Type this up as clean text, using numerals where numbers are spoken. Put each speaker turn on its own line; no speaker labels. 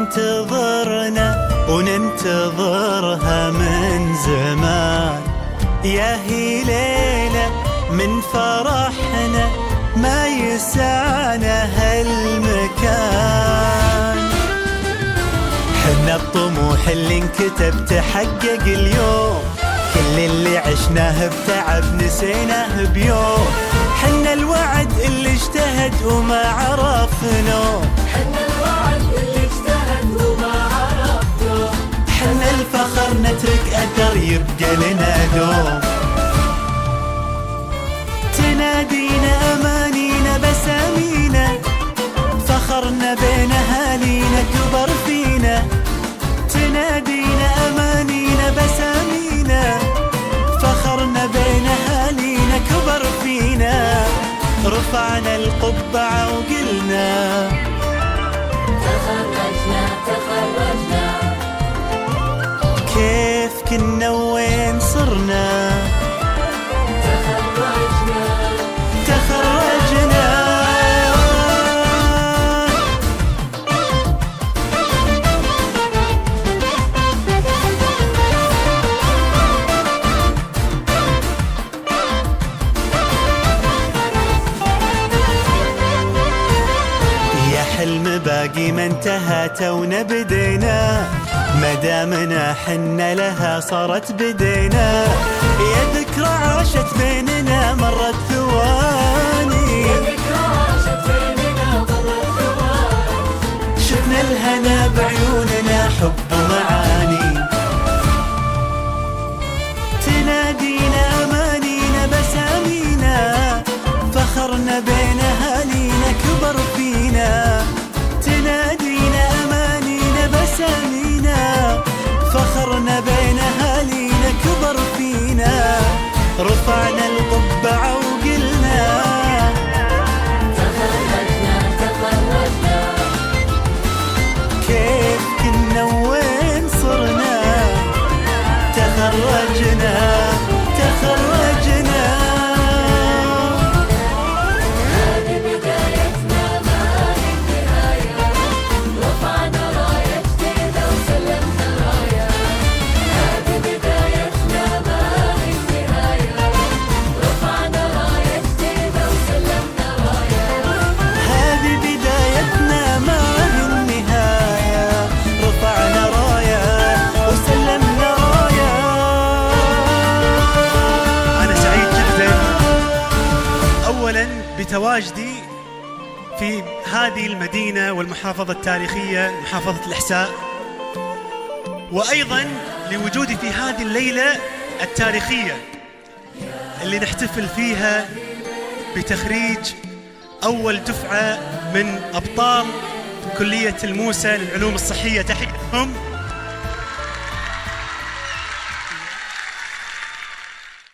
تنتظرنا وننتظرها من زمان. يا هي ليلة من فرحنا ما يسعنا هالمكان. حنا الطموح اللي انكتب تحقق اليوم، كل اللي عشناه بتعب نسيناه بيوم. حنا الوعد اللي اجتهد وما عرف نوم،
حنا الوعد اللي اجتهد وما عرف نوم.
حنا الفخر نترك أثر يبقى لنا دوم. تنادينا أمانينا بسامينا، فخرنا بين أهالينا كبر فينا. تنادينا أمانينا بسامينا، فخرنا بين أهالينا كبر فينا. رفعنا القبعة وقلنا
تخرجنا تخرجنا.
كيف كنا وين صرنا.
تخرجنا
تخرجنا. حلم باقي ما انتهى تونا بدينا، مدامنا حنا لها صارت بدينا. يا ذكرى عاشت بيننا مرت ثواني،
يا ذكرى عاشت بيننا مرت ثواني.
شفنا الهنا بعيوننا حب ومعاني. تنادينا أمانينا بسامينا، فخرنا بين أهالينا كبر فينا. تنادينا أمانينا بسامينا، فخرنا بين أهالينا كبر فينا. رفعنا القبعة وقلنا
تخرجنا تخرجنا.
كيف كنا وين صرنا. تخرجنا تخرجنا.
هذه بدايتنا ما هي النهاية. رفعنا راية جديدة وسلمنا راية. هذه بدايتنا ما هي النهاية. رفعنا راية جديدة وسلمنا راية.
هذه بدايتنا ما هي النهاية. رفعنا راية وسلمنا راية.
أنا سعيد جدا أولا بتواجدي في هذه المدينة والمحافظة التاريخية محافظة الإحساء، وأيضا لوجودي في هذه الليلة التاريخية اللي نحتفل فيها بتخريج أول دفعة من أبطال كلية الموسى للعلوم الصحية. تحية لهم.